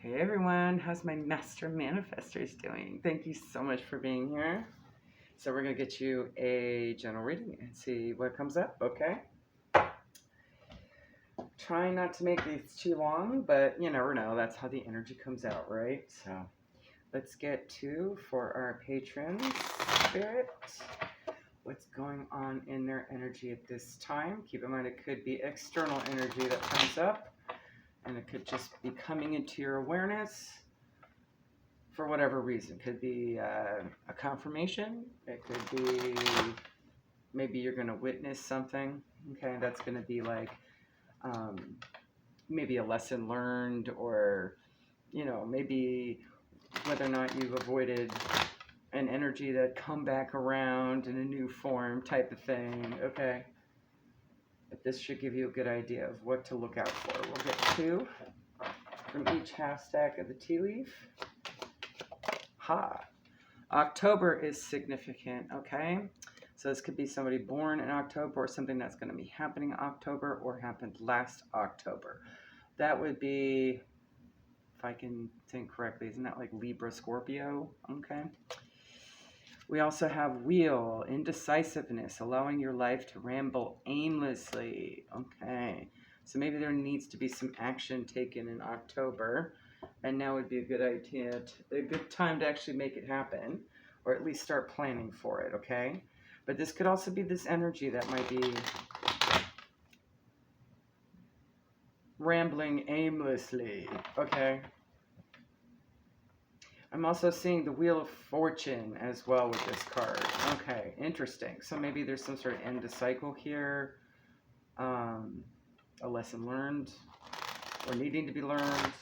Hey everyone, how's my master manifestors doing? Thank you so much for being here. So we're going to get you a general reading and see what comes up, okay? Trying not to make these too long, but you never know. That's how the energy comes out, right? So let's get to, for our patrons, Spirit, what's going on in their energy at this time. Keep in mind it could be external energy that comes up, and it could just be coming into your awareness for whatever reason. Could be a confirmation. It could be maybe you're going to witness something. Okay, that's going to be like maybe a lesson learned, or maybe whether or not you've avoided an energy that come back around in a new form type of thing. Okay, but this should give you a good idea of what to look out for. We'll get two from each half stack of the tea leaf. October is significant, okay? So this could be somebody born in October, or something that's going to be happening in October or happened last October. That would be, if I can think correctly, isn't that like Libra, Scorpio? Okay. We also have wheel, indecisiveness, allowing your life to ramble aimlessly. Okay. So maybe there needs to be some action taken in October, and now would be a good idea, a good time to actually make it happen, or at least start planning for it, okay? But this could also be this energy that might be rambling aimlessly, okay? I'm also seeing the Wheel of Fortune as well with this card. Okay, interesting. So maybe there's some sort of end to cycle here, a lesson learned, or needing to be learned.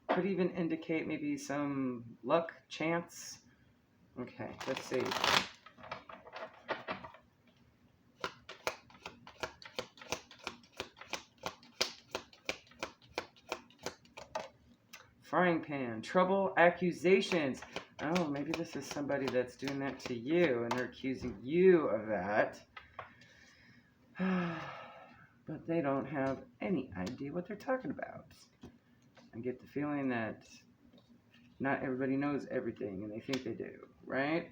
Could even indicate maybe some luck, chance. Okay, let's see. Frying pan, trouble, accusations. Oh, maybe this is somebody that's doing that to you, and they're accusing you of that. But they don't have any idea what they're talking about. I get the feeling that not everybody knows everything, and they think they do, right?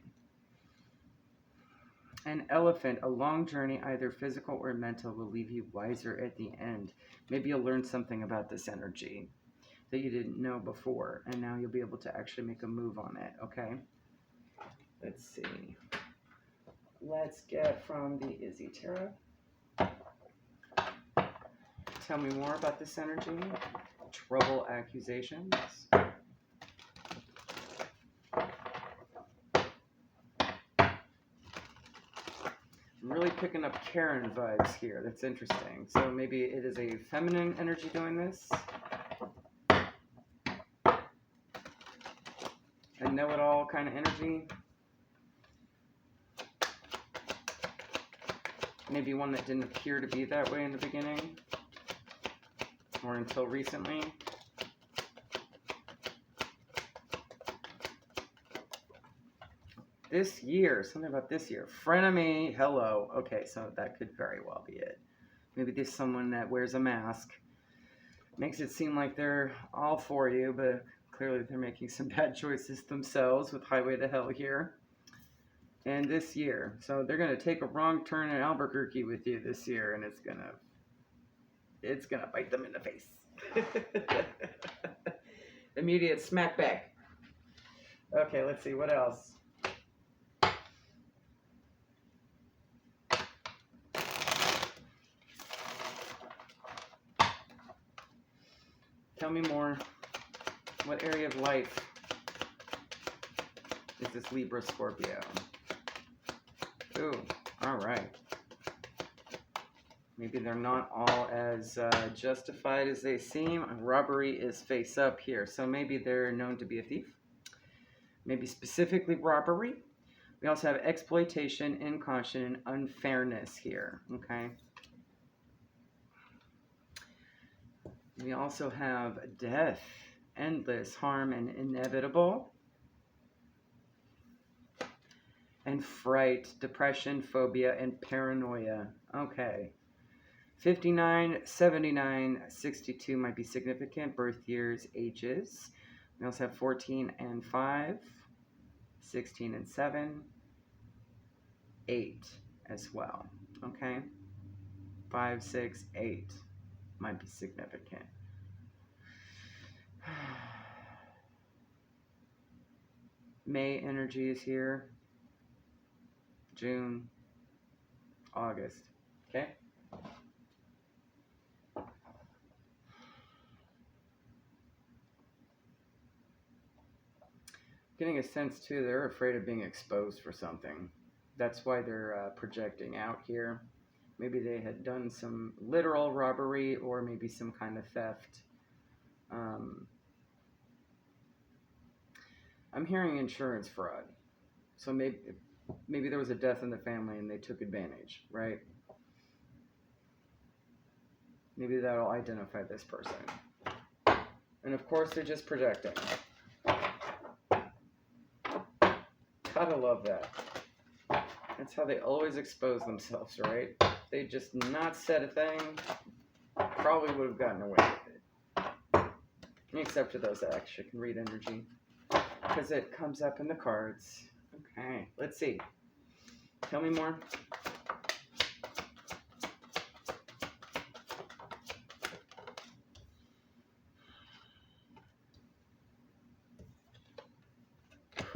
An elephant, a long journey, either physical or mental, will leave you wiser at the end. Maybe you'll learn something about this energy that you didn't know before, and now you'll be able to actually make a move on it, okay? Let's see. Let's get from the Izzy Tarot. Tell me more about this energy. Trouble, accusations. I'm really picking up Karen vibes here. That's interesting. So maybe it is a feminine energy doing this. A know-it-all kind of energy. Maybe one that didn't appear to be that way in the beginning, or until recently. This year, something about this year. Frenemy, hello. Okay, so that could very well be it. Maybe there's someone that wears a mask. Makes it seem like they're all for you, but clearly they're making some bad choices themselves with Highway to Hell here. And this year. So they're going to take a wrong turn in Albuquerque with you this year, and it's going to bite them in the face. Immediate smack back. Okay, let's see, what else? Tell me more. What area of life is this Libra Scorpio? Ooh, all right. Maybe they're not all as justified as they seem. Robbery is face up here. So maybe they're known to be a thief. Maybe specifically robbery. We also have exploitation, incaution, and unfairness here. Okay. We also have death, endless, harm, and inevitable. And fright, depression, phobia, and paranoia. Okay. 59, 79, 62 might be significant. Birth years, ages. We also have 14 and 5, 16 and 7, 8 as well. Okay? 5, 6, 8 might be significant. May energy is here. June, August. Okay? Getting a sense too, they're afraid of being exposed for something. That's why they're projecting out here. Maybe they had done some literal robbery or maybe some kind of theft. I'm hearing insurance fraud. So maybe there was a death in the family and they took advantage, right? Maybe that'll identify this person. And of course, they're just projecting. Gotta love that. That's how they always expose themselves, right? They just not said a thing, probably would have gotten away with it. Except for those that actually can read energy. Because it comes up in the cards. Okay, let's see. Tell me more.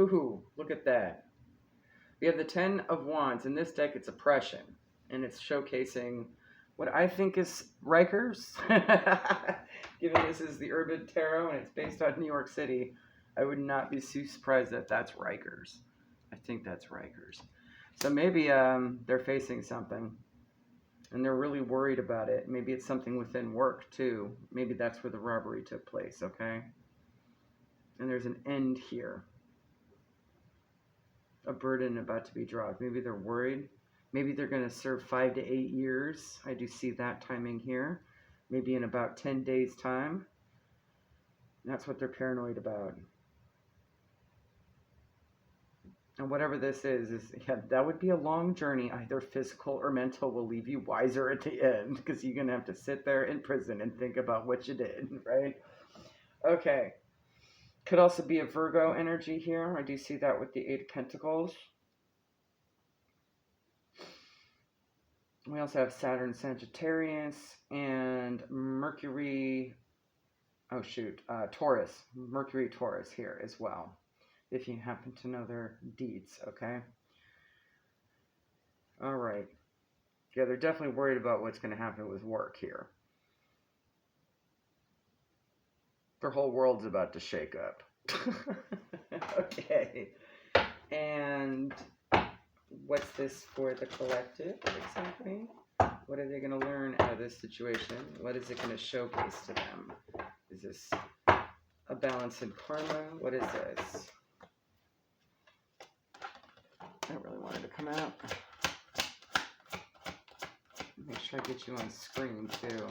Ooh, look at that. We have the 10 of Wands. In this deck, it's oppression. And it's showcasing what I think is Rikers. Given this is the Urban Tarot and it's based on New York City, I would not be too surprised that that's Rikers. I think that's Rikers. So maybe they're facing something. And they're really worried about it. Maybe it's something within work, too. Maybe that's where the robbery took place, okay? And there's an end here. A burden about to be dropped. Maybe they're worried. Maybe they're going to serve 5 to 8 years. I do see that timing here. Maybe in about 10 days' time. That's what they're paranoid about. And whatever this is yeah, that would be a long journey. Either physical or mental will leave you wiser at the end. Because you're going to have to sit there in prison and think about what you did, right? Okay. Could also be a Virgo energy here. I do see that with the 8 of Pentacles. We also have Saturn, Sagittarius, and Mercury, Taurus. Mercury, Taurus here as well, if you happen to know their deeds, okay? All right. Yeah, they're definitely worried about what's going to happen with work here. Their whole world's about to shake up. Okay. And what's this for the collective exactly? What are they going to learn out of this situation? What is it going to showcase to them? Is this a balance in karma? What is this? I really wanted to come out. Make sure I get you on screen too.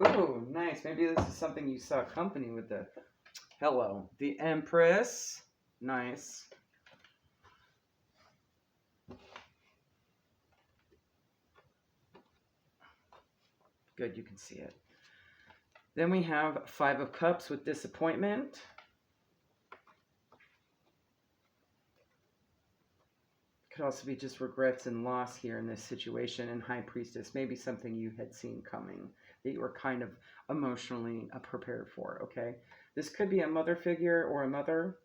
Ooh, nice. Maybe this is something you saw company with the... Hello. The Empress. Nice. Good, you can see it. Then we have 5 of Cups with disappointment. Could also be just regrets and loss here in this situation. And High Priestess, maybe something you had seen coming that you were kind of emotionally prepared for, okay? This could be a mother figure or a mother.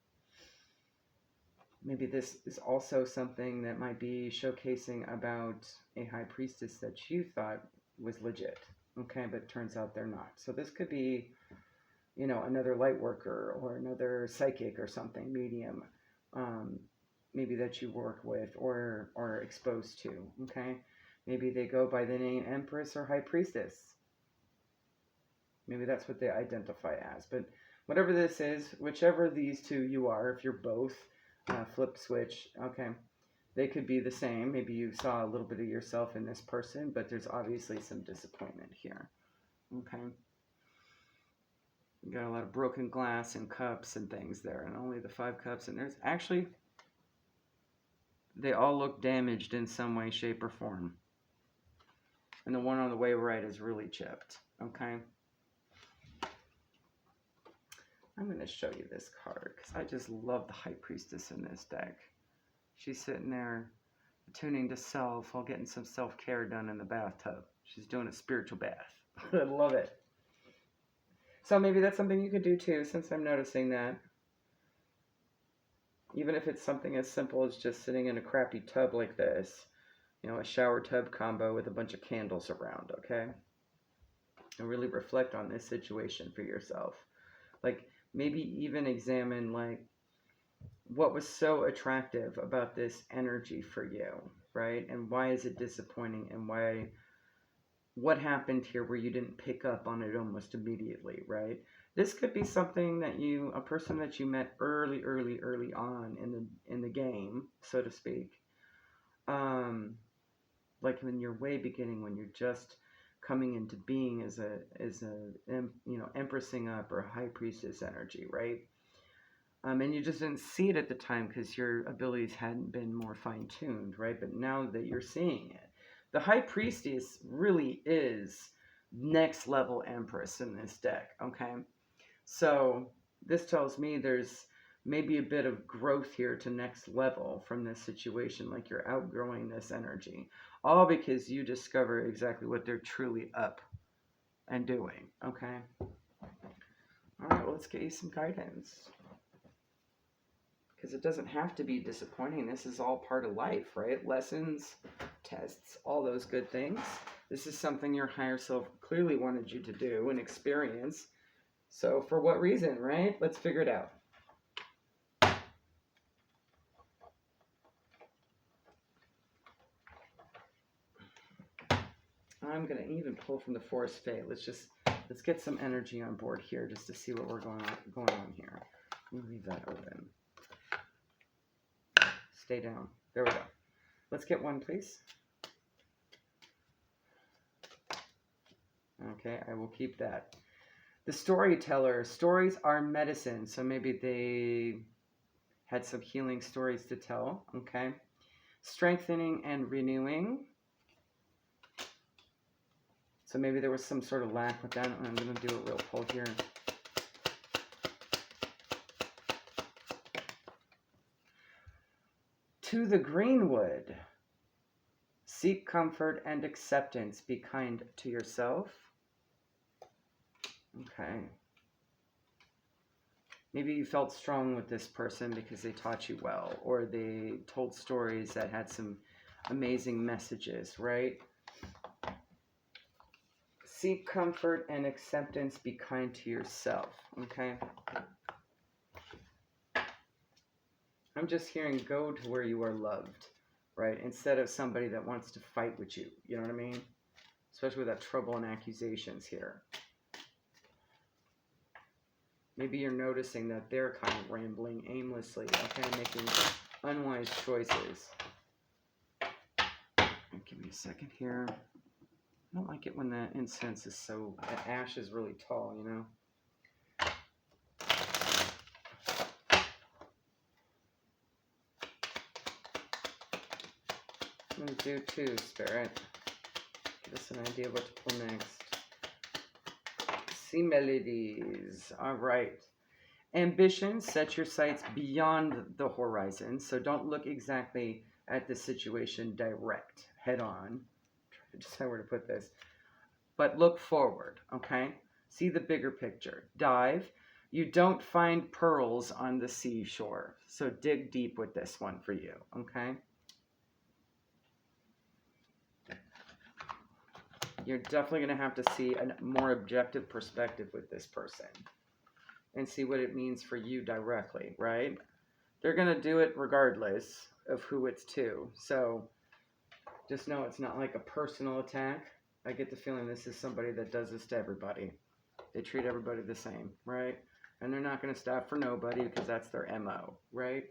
Maybe this is also something that might be showcasing about a High Priestess that you thought was legit, okay? But it turns out they're not. So this could be, you know, another light worker or another psychic or something, medium, maybe that you work with or are exposed to, okay? Maybe they go by the name Empress or High Priestess. Maybe that's what they identify as. But whatever this is, whichever of these two you are, if you're both, flip switch, okay, they could be the same. Maybe you saw a little bit of yourself in this person, but there's obviously some disappointment here, okay? You got a lot of broken glass and cups and things there, and only the 5 cups, and there's actually... they all look damaged in some way, shape, or form. and the one on the way right is really chipped. Okay. I'm going to show you this card because I just love the High Priestess in this deck. She's sitting there attuning to self while getting some self-care done in the bathtub. She's doing a spiritual bath. I love it. So maybe that's something you could do too, since I'm noticing that. Even if it's something as simple as just sitting in a crappy tub like this, you know, a shower tub combo with a bunch of candles around, okay? And really reflect on this situation for yourself. Like, maybe even examine, like, what was so attractive about this energy for you, right? And why is it disappointing? And what happened here where you didn't pick up on it almost immediately, right? This could be something that a person that you met early on in the game, so to speak. Like in your way beginning, when you're just coming into being as a empressing up or high priestess energy, right? And you just didn't see it at the time because your abilities hadn't been more fine-tuned, right? But now that you're seeing it, the High Priestess really is next level Empress in this deck, okay? So this tells me there's maybe a bit of growth here to next level from this situation, like you're outgrowing this energy, all because you discover exactly what they're truly up and doing, okay? All right, well, let's get you some guidance. Because it doesn't have to be disappointing. This is all part of life, right? Lessons, tests, all those good things. This is something your higher self clearly wanted you to do and experience. So for what reason, right? Let's figure it out. I'm going to even pull from the Forest Fae. Let's get some energy on board here just to see what we're going on here. Let me leave that open. Stay down. There we go. Let's get one, please. Okay, I will keep that. The storyteller. Stories are medicine. So maybe they had some healing stories to tell. Okay. Strengthening and renewing. So maybe there was some sort of lack with that. I'm going to do a real pull here. To the greenwood. Seek comfort and acceptance. Be kind to yourself. Okay. Maybe you felt strong with this person because they taught you well, or they told stories that had some amazing messages, right? Seek comfort and acceptance. Be kind to yourself, okay? I'm just hearing go to where you are loved, right? Instead of somebody that wants to fight with you, you know what I mean? Especially with that trouble and accusations here. Maybe you're noticing that they're kind of rambling aimlessly, okay, making unwise choices. Give me a second here. I don't like it when the incense is so, the ash is really tall, you know? I'm going to do two, Spirit. Give us an idea of what to pull next. See melodies. All right. Ambition, set your sights beyond the horizon. So don't look exactly at the situation direct, head on. Try to decide where to put this. But look forward, okay? See the bigger picture. Dive. You don't find pearls on the seashore. So dig deep with this one for you, okay? You're definitely going to have to see a more objective perspective with this person and see what it means for you directly, right? They're going to do it regardless of who it's to. So just know it's not like a personal attack. I get the feeling this is somebody that does this to everybody. They treat everybody the same, right? And they're not going to stop for nobody because that's their MO, right?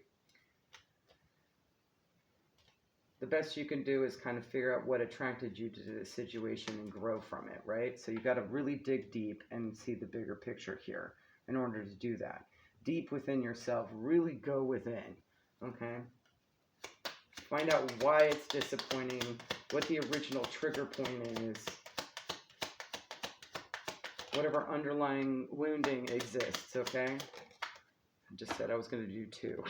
The best you can do is kind of figure out what attracted you to this situation and grow from it, right? So you've got to really dig deep and see the bigger picture here in order to do that. Deep within yourself, really go within, okay? Find out why it's disappointing, what the original trigger point is, whatever underlying wounding exists, okay? I just said I was going to do 2.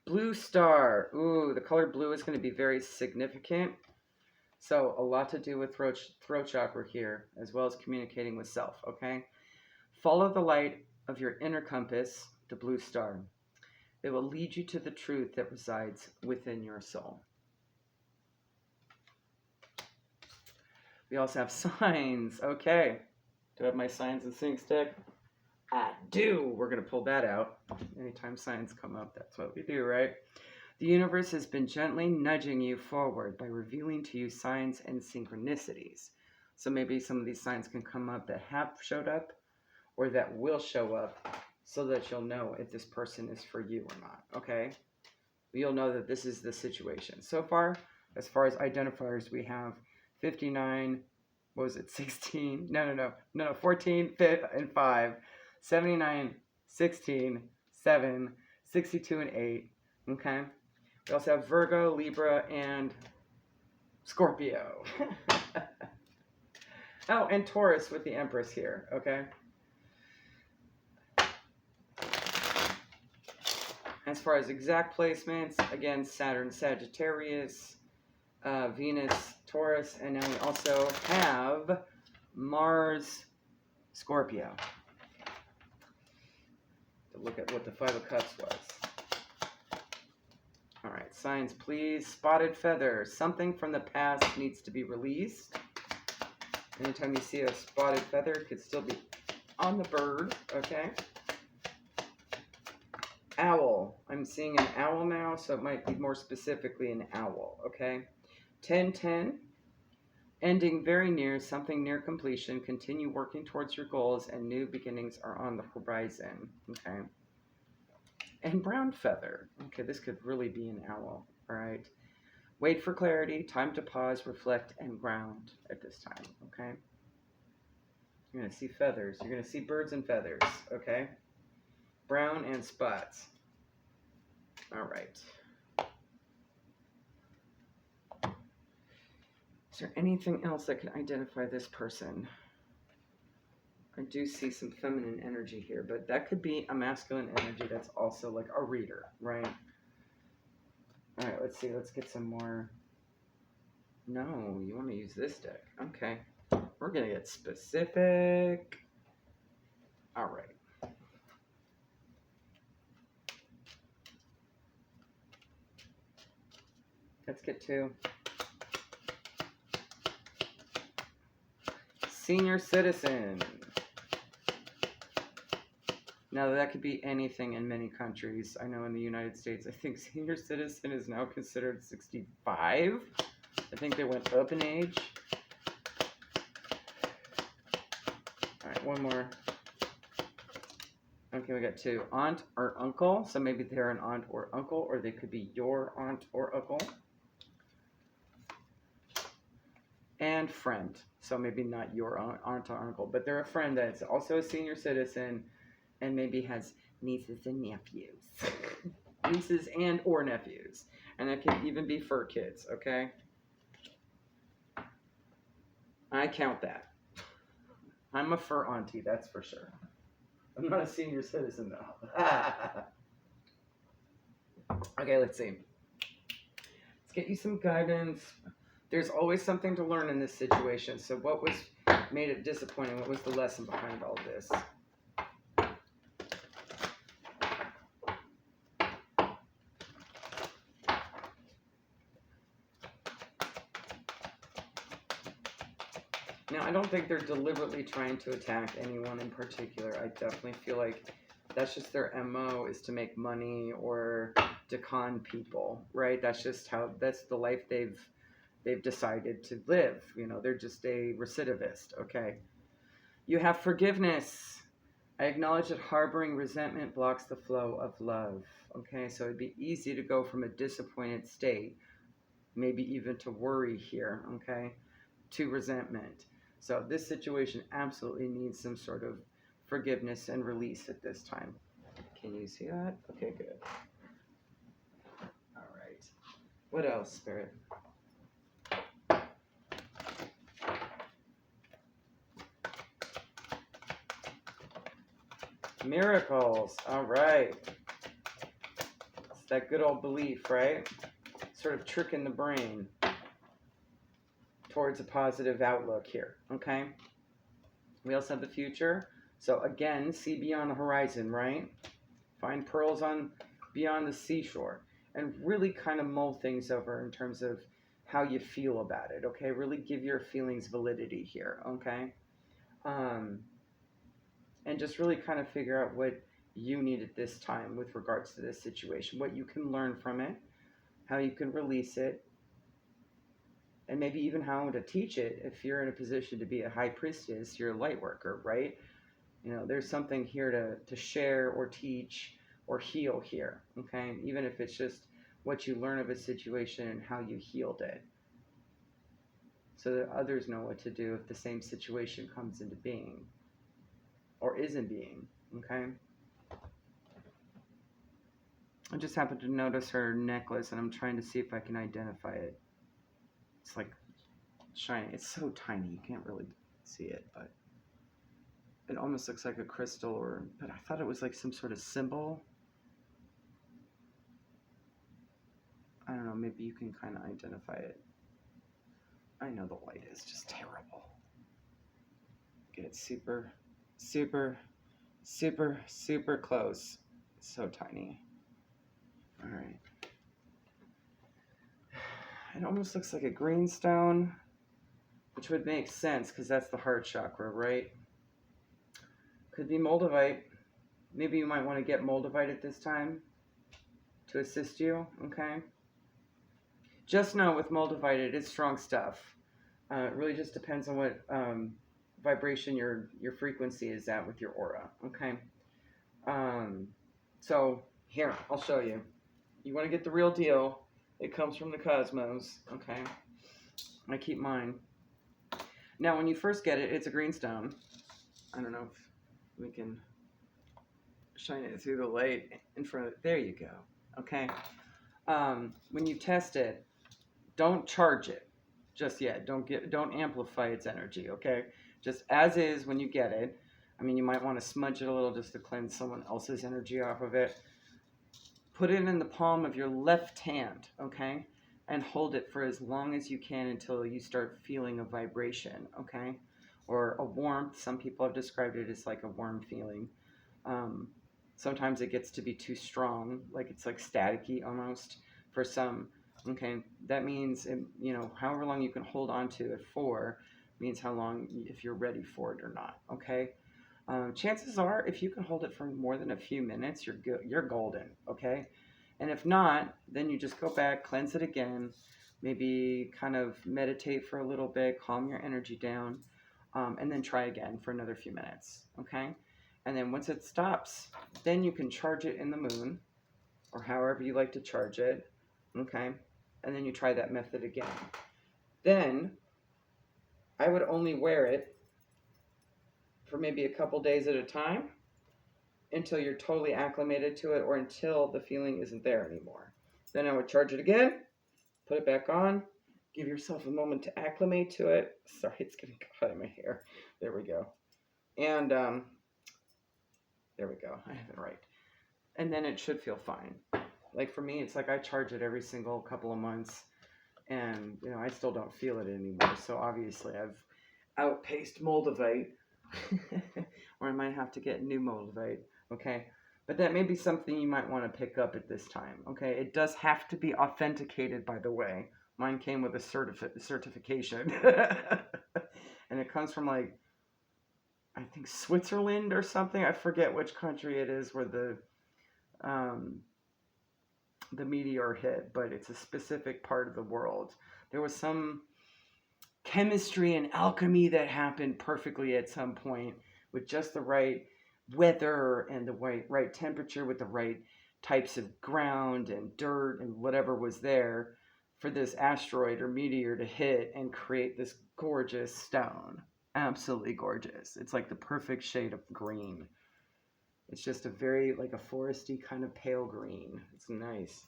Blue star. Ooh, the color blue is going to be very significant. So a lot to do with throat chakra here, as well as communicating with self, okay? Follow the light of your inner compass, the blue star. It will lead you to the truth that resides within your soul. We also have signs. Okay. Do I have my signs and sync stick? I do. We're going to pull that out. Anytime signs come up, that's what we do, right? The universe has been gently nudging you forward by revealing to you signs and synchronicities. So maybe some of these signs can come up that have showed up or that will show up so that you'll know if this person is for you or not, okay? You'll know that this is the situation. So far as identifiers, we have 59, what was it, 16? No, 14, 5, 79, 16, 7, 62, and 8, okay? We also have Virgo, Libra, and Scorpio. Oh, and Taurus with the Empress here, okay? As far as exact placements, again, Saturn, Sagittarius, Venus, Taurus, and now we also have Mars, Scorpio. To look at what the 5 of Cups was. All right, signs, please. Spotted feather. Something from the past needs to be released. Anytime you see a spotted feather, it could still be on the bird, okay? Owl. I'm seeing an owl now, so it might be more specifically an owl, okay? 10-10. Ending very near, something near completion. Continue working towards your goals, and new beginnings are on the horizon, okay? And brown feather. Okay, this could really be an owl, all right? Wait for clarity, time to pause, reflect, and ground at this time, okay? You're going to see feathers. You're going to see birds and feathers, okay? Brown and spots. All right. Is there anything else that can identify this person? I do see some feminine energy here, but that could be a masculine energy that's also like a reader, right? All right, let's see. Let's get some more. No, you want to use this deck. Okay. We're going to get specific. All right. Let's get to senior citizen. Now, that could be anything in many countries. I know in the United States, I think senior citizen is now considered 65. I think they went up in age. All right, one more. Okay, we got 2. Aunt or uncle. So maybe they're an aunt or uncle, or they could be your aunt or uncle. And friend. So maybe not your aunt or uncle, but they're a friend that's also a senior citizen and maybe has nieces and nephews. Nieces and or nephews. And that can even be fur kids, okay? I count that. I'm a fur auntie, that's for sure. I'm not a senior citizen, though. Okay, let's see. Let's get you some guidance. There's always something to learn in this situation. So what made it disappointing? What was the lesson behind all this? Now, I don't think they're deliberately trying to attack anyone in particular. I definitely feel like that's just their MO, is to make money or to con people, right? That's the life they've decided to live. You know, they're just a recidivist, okay? You have forgiveness. I acknowledge that harboring resentment blocks the flow of love, okay? So it'd be easy to go from a disappointed state, maybe even to worry here, okay, to resentment. So this situation absolutely needs some sort of forgiveness and release at this time. Can you see that? Okay, good. All right. What else, Spirit? Miracles. All right. It's that good old belief, right? Sort of tricking the brain towards a positive outlook here, okay? We also have the future. So again, see beyond the horizon, right? Find pearls on beyond the seashore and really kind of mull things over in terms of how you feel about it, okay? Really give your feelings validity here, okay? And just really kind of figure out what you need at this time with regards to this situation, what you can learn from it, how you can release it, and maybe even how to teach it if you're in a position to be a high priestess, you're a light worker, right? You know, there's something here to share or teach or heal here, okay? Even if it's just what you learn of a situation and how you healed it, so that others know what to do if the same situation comes into being or isn't being, okay? I just happened to notice her necklace and I'm trying to see if I can identify it. It's like shiny. It's so tiny, you can't really see it, but it almost looks like a crystal, but I thought it was like some sort of symbol. I don't know, maybe you can kind of identify it. I know the light is just terrible. Get it super, super, super, super close. So tiny. All right. It almost looks like a green stone, which would make sense because that's the heart chakra, right? Could be moldavite. Maybe you might want to get moldavite at this time to assist you, okay? Just know with moldavite, it is strong stuff. It really just depends on what vibration your frequency is at with your aura, okay? So here, I'll show you. You want to get the real deal. It comes from the cosmos, okay? I keep mine. Now, when you first get it, it's a green stone. I don't know if we can shine it through the light in front of it. There you go, okay? When you test it, don't charge it just yet. Don't amplify its energy, okay? Just as is when you get it. I mean, you might want to smudge it a little just to cleanse someone else's energy off of it. Put it in the palm of your left hand, okay? And hold it for as long as you can until you start feeling a vibration, okay? Or a warmth. Some people have described it as like a warm feeling. Sometimes it gets to be too strong, like it's like staticky almost for some. Okay, that means, you know, however long you can hold on to it for means how long, if you're ready for it or not, okay? Chances are, if you can hold it for more than a few minutes, you're good, you're golden, okay? And if not, then you just go back, cleanse it again, maybe kind of meditate for a little bit, calm your energy down, and then try again for another few minutes, okay? And then once it stops, then you can charge it in the moon, or however you like to charge it, okay? And then you try that method again. Then I would only wear it for maybe a couple days at a time until you're totally acclimated to it or until the feeling isn't there anymore. Then I would charge it again, put it back on, give yourself a moment to acclimate to it. Sorry, it's getting caught in my hair. There we go. And there we go. I have it right. And then it should feel fine. Like for me, it's like I charge it every single couple of months. And, you know, I still don't feel it anymore. So obviously I've outpaced moldavite. Or I might have to get new moldavite. Okay. But that may be something you might want to pick up at this time. Okay. It does have to be authenticated, by the way. Mine came with a certification. And it comes from like, I think Switzerland or something. I forget which country it is where the meteor hit, but it's a specific part of the world. There was some chemistry and alchemy that happened perfectly at some point with just the right weather and the right temperature with the right types of ground and dirt and whatever was there for this asteroid or meteor to hit and create this gorgeous stone. Absolutely gorgeous. It's like the perfect shade of green. It's just a very, like a foresty kind of pale green. It's nice.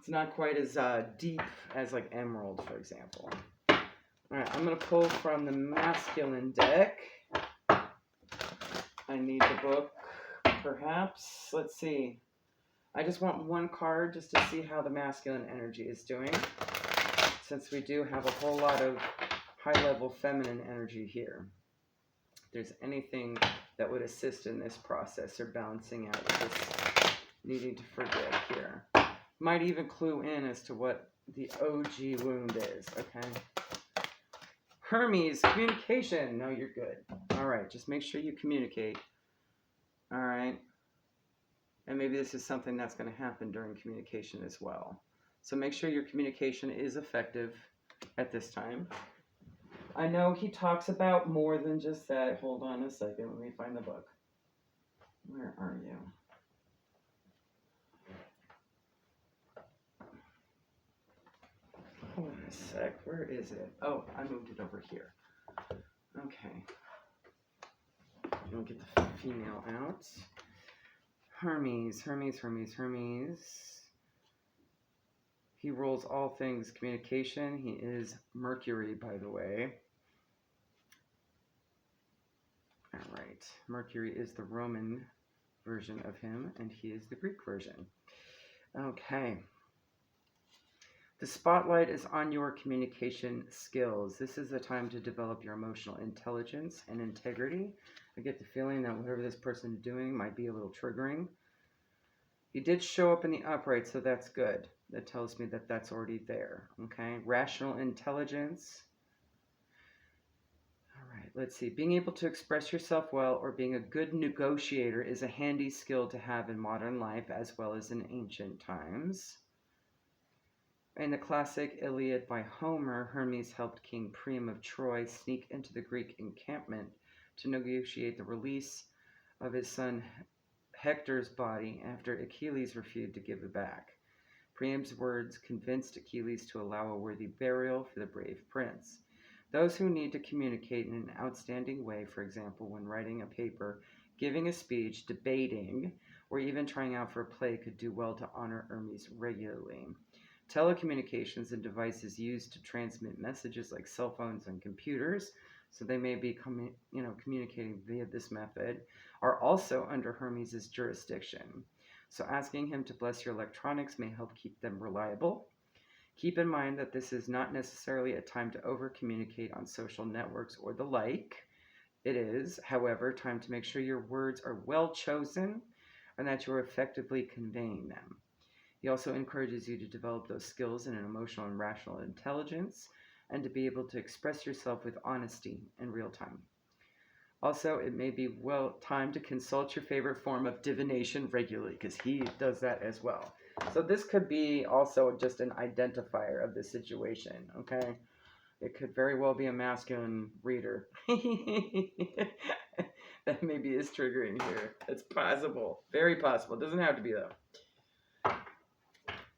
It's not quite as deep as like emerald, for example. All right, I'm going to pull from the masculine deck. I need the book, perhaps. Let's see. I just want one card just to see how the masculine energy is doing, since we do have a whole lot of high-level feminine energy here. If there's anything that would assist in this process or balancing out this needing to forgive here. Might even clue in as to what the OG wound is, okay? Hermes, communication. No, you're good. All right, just make sure you communicate. All right. And maybe this is something that's going to happen during communication as well. So make sure your communication is effective at this time. I know he talks about more than just that. Hold on a second. Let me find the book. Where are you? Hold on a sec. Where is it? Oh, I moved it over here. Okay. We'll get the female out. Hermes, Hermes, Hermes, Hermes. He rules all things communication. He is Mercury, by the way. All right. Mercury is the Roman version of him, and he is the Greek version. Okay. The spotlight is on your communication skills. This is the time to develop your emotional intelligence and integrity. I get the feeling that whatever this person is doing might be a little triggering. He did show up in the upright, so that's good. That tells me that that's already there, okay? Rational intelligence. All right, let's see. Being able to express yourself well or being a good negotiator is a handy skill to have in modern life as well as in ancient times. In the classic Iliad by Homer, Hermes helped King Priam of Troy sneak into the Greek encampment to negotiate the release of his son Hector's body after Achilles refused to give it back. Priam's words convinced Achilles to allow a worthy burial for the brave prince. Those who need to communicate in an outstanding way, for example, when writing a paper, giving a speech, debating, or even trying out for a play, could do well to honor Hermes regularly. Telecommunications and devices used to transmit messages like cell phones and computers, so they may be communicating via this method, are also under Hermes' jurisdiction. So asking him to bless your electronics may help keep them reliable. Keep in mind that this is not necessarily a time to over-communicate on social networks or the like. It is, however, time to make sure your words are well chosen and that you are effectively conveying them. He also encourages you to develop those skills in an emotional and rational intelligence and to be able to express yourself with honesty in real time. Also, it may be time to consult your favorite form of divination regularly, because he does that as well. So this could be also just an identifier of the situation, okay? It could very well be a masculine reader. That maybe is triggering here. It's possible. Very possible. It doesn't have to be, though.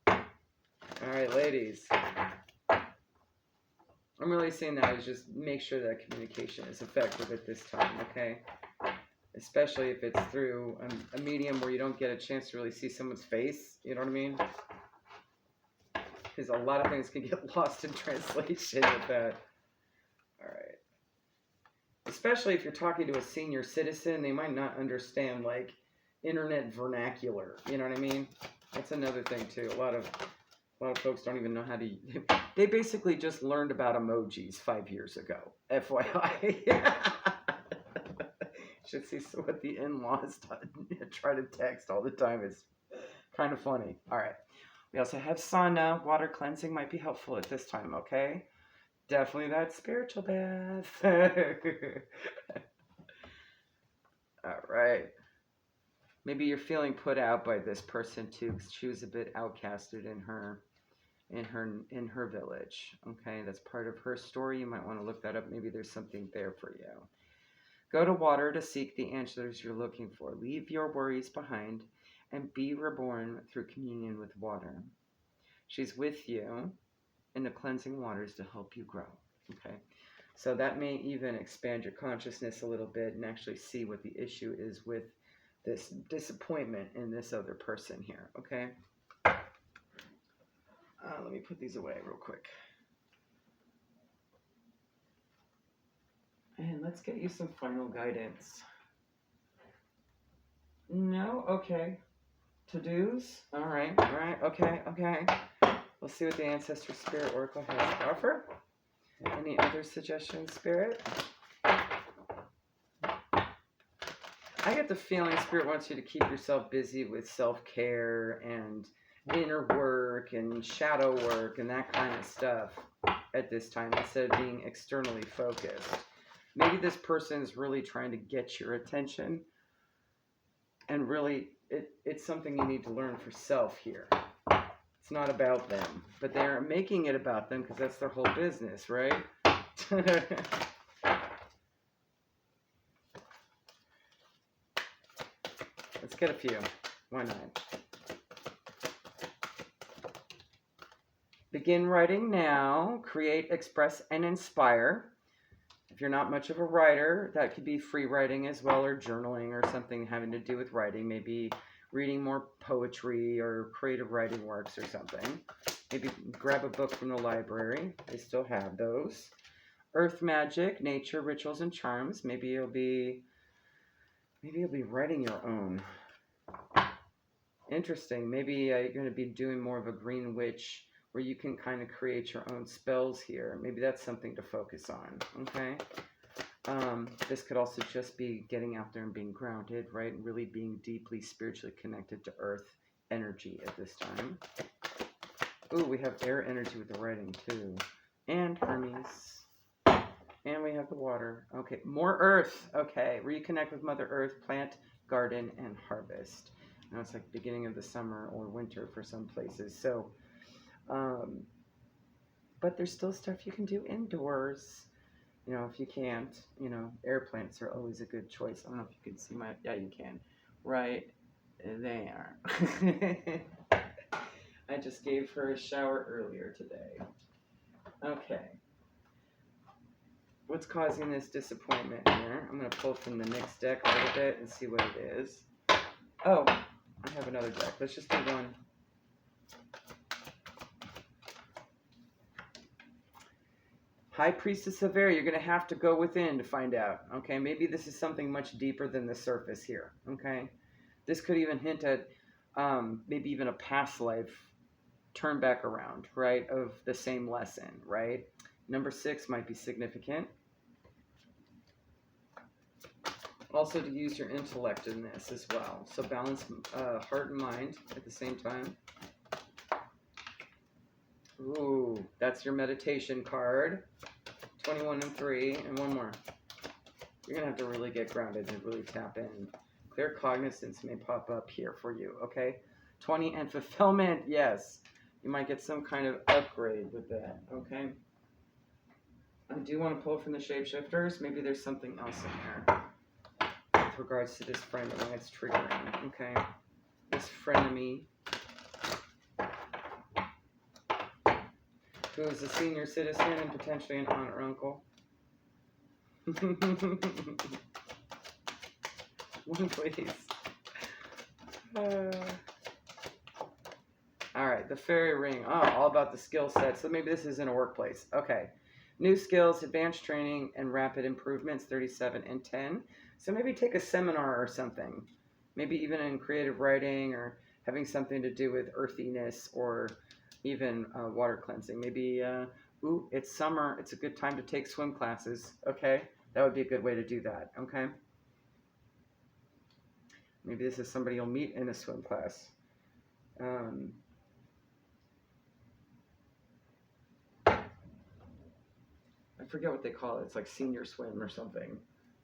All right, ladies. I'm really saying that is just make sure that communication is effective at this time, okay? Especially if it's through a medium where you don't get a chance to really see someone's face, you know what I mean? Because a lot of things can get lost in translation with that. All right. Especially if you're talking to a senior citizen, they might not understand, like, internet vernacular, you know what I mean? That's another thing, too. A lot of folks don't even know how to... They basically just learned about emojis 5 years ago. FYI. Should see what the in-laws try to text all the time. It's kind of funny. All right. We also have sauna. Water cleansing might be helpful at this time, okay? Definitely that spiritual bath. All right. Maybe you're feeling put out by this person too, because she was a bit outcasted in her village. Okay, that's part of her story. You might want to look that up. Maybe there's something there for you. Go to water to seek the answers you're looking for. Leave your worries behind and be reborn through communion with water. She's with you in the cleansing waters to help you grow. Okay, so that may even expand your consciousness a little bit and actually see what the issue is with this disappointment in this other person here. Okay. Let me put these away real quick. And let's get you some final guidance. No? Okay. To-dos? All right, okay. We'll see what the Ancestor Spirit Oracle has to offer. Any other suggestions, Spirit? I get the feeling Spirit wants you to keep yourself busy with self-care and inner work and shadow work and that kind of stuff at this time instead of being externally focused. Maybe this person is really trying to get your attention, and really it's something you need to learn for self here. It's not about them, but they're making it about them because that's their whole business, right? Let's get a few. Why not? Begin writing now. Create, express, and inspire. If you're not much of a writer, that could be free writing as well, or journaling, or something having to do with writing. Maybe reading more poetry or creative writing works or something. Maybe grab a book from the library. They still have those. Earth magic, nature, rituals, and charms. Maybe you'll be writing your own. Interesting. Maybe you're going to be doing more of a green witch, where you can kind of create your own spells here. Maybe that's something to focus on, okay? This could also just be getting out there and being grounded, right? And really being deeply spiritually connected to earth energy at this time. Ooh, we have air energy with the writing too. And Hermes. And we have the water. Okay, more earth. Okay, reconnect with Mother Earth, plant, garden, and harvest. Now it's like beginning of the summer or winter for some places. So, but there's still stuff you can do indoors. You know, if you can't, you know, air plants are always a good choice. I don't know if you can see my, yeah, you can. Right there. I just gave her a shower earlier today. Okay. What's causing this disappointment here? I'm going to pull from the next deck a little bit and see what it is. Oh, I have another deck. Let's just do one. High Priestess of Air, you're going to have to go within to find out, okay? Maybe this is something much deeper than the surface here, okay? This could even hint at maybe even a past life turn back around, right, of the same lesson, right? Number 6 might be significant. Also to use your intellect in this as well. So balance heart and mind at the same time. Ooh, that's your meditation card. 21 and 3, and one more. You're going to have to really get grounded and really tap in. Clear cognizance may pop up here for you, okay? 20 and fulfillment, yes. You might get some kind of upgrade with that, okay? I do want to pull from the shapeshifters. Maybe there's something else in there with regards to this friend and why it's triggering, okay? This frenemy, who is a senior citizen and potentially an aunt or uncle. One, please. All right, the fairy ring. Oh, all about the skill set. So maybe this is in a workplace. Okay. New skills, advanced training, and rapid improvements, 37 and 10. So maybe take a seminar or something. Maybe even in creative writing or having something to do with earthiness or even water cleansing. Maybe, ooh, it's summer. It's a good time to take swim classes. Okay, that would be a good way to do that. Okay. Maybe this is somebody you'll meet in a swim class. I forget what they call it. It's like senior swim or something.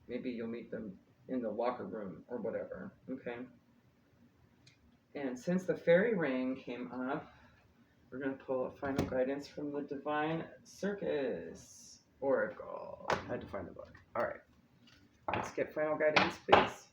Maybe you'll meet them in the locker room or whatever. Okay. And since the fairy ring came up, we're going to pull a final guidance from the Divine Circus Oracle. I had to find the book. All right. Let's get final guidance, please.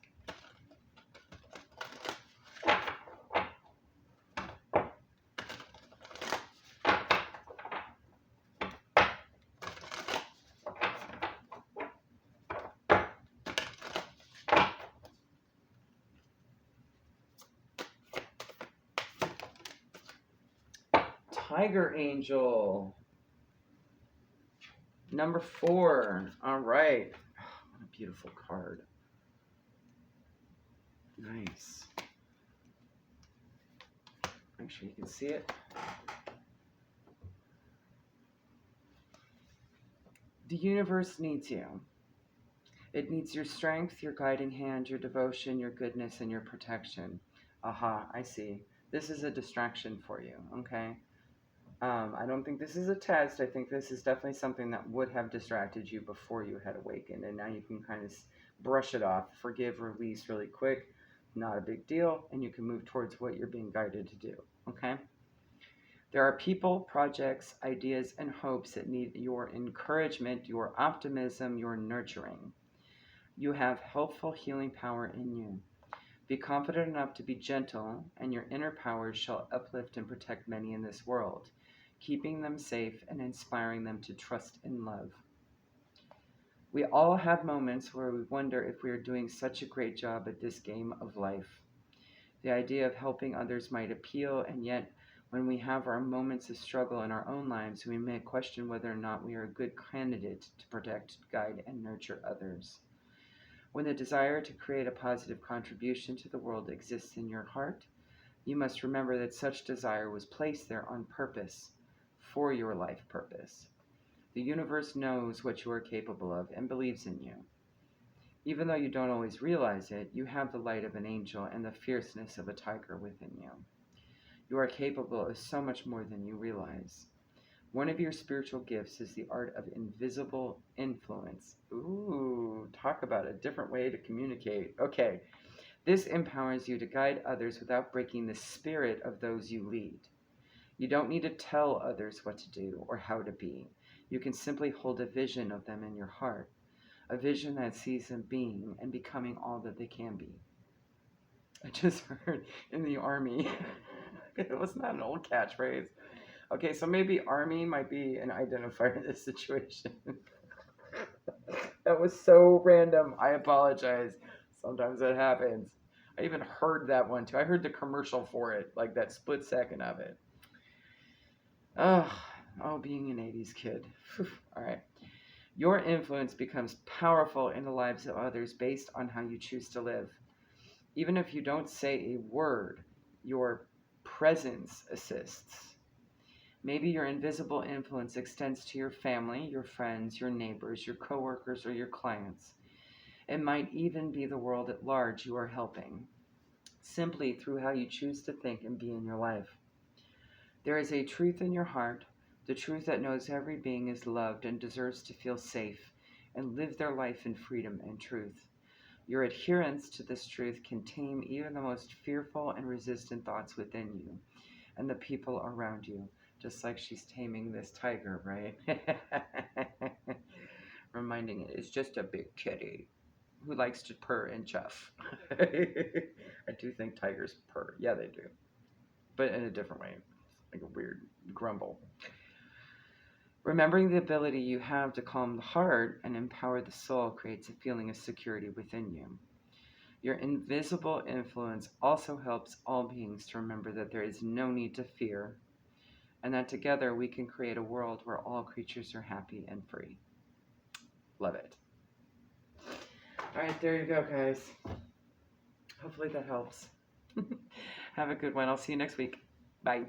tiger angel. Number 4. All right. Oh, what a beautiful card. Nice. Make sure you can see it. The universe needs you. It needs your strength, your guiding hand, your devotion, your goodness, and your protection. Aha, I see. This is a distraction for you, okay? I don't think this is a test. I think this is definitely something that would have distracted you before you had awakened, and now you can kind of brush it off, forgive, release really quick. Not a big deal, and you can move towards what you're being guided to do, okay? There are people, projects, ideas, and hopes that need your encouragement, your optimism, your nurturing. You have helpful healing power in you. Be confident enough to be gentle, and your inner powers shall uplift and protect many in this world, keeping them safe and inspiring them to trust in love. We all have moments where we wonder if we are doing such a great job at this game of life. The idea of helping others might appeal, and yet, when we have our moments of struggle in our own lives, we may question whether or not we are a good candidate to protect, guide, and nurture others. When the desire to create a positive contribution to the world exists in your heart, you must remember that such desire was placed there on purpose, for your life purpose. The universe knows what you are capable of and believes in you. Even though you don't always realize it, you have the light of an angel and the fierceness of a tiger within you. You are capable of so much more than you realize. One of your spiritual gifts is the art of invisible influence. Ooh, talk about a different way to communicate. Okay, this empowers you to guide others without breaking the spirit of those you lead. You don't need to tell others what to do or how to be. You can simply hold a vision of them in your heart, a vision that sees them being and becoming all that they can be. I just heard in the army, it was not an old catchphrase. Okay, so maybe army might be an identifier in this situation. That was so random. I apologize. Sometimes that happens. I even heard that one too. I heard the commercial for it, like that split second of it. Being an 80s kid. All right. Your influence becomes powerful in the lives of others based on how you choose to live. Even if you don't say a word, your presence assists. Maybe your invisible influence extends to your family, your friends, your neighbors, your coworkers, or your clients. It might even be the world at large you are helping, simply through how you choose to think and be in your life. There is a truth in your heart, the truth that knows every being is loved and deserves to feel safe and live their life in freedom and truth. Your adherence to this truth can tame even the most fearful and resistant thoughts within you and the people around you. Just like she's taming this tiger, right? Reminding it, it's just a big kitty who likes to purr and chuff. I do think tigers purr. Yeah, they do. But in a different way. Like a weird grumble. Remembering the ability you have to calm the heart and empower the soul creates a feeling of security within you. Your invisible influence also helps all beings to remember that there is no need to fear, and that together we can create a world where all creatures are happy and free. Love it. All right, there you go, guys. Hopefully that helps. Have a good one. I'll see you next week. Bye.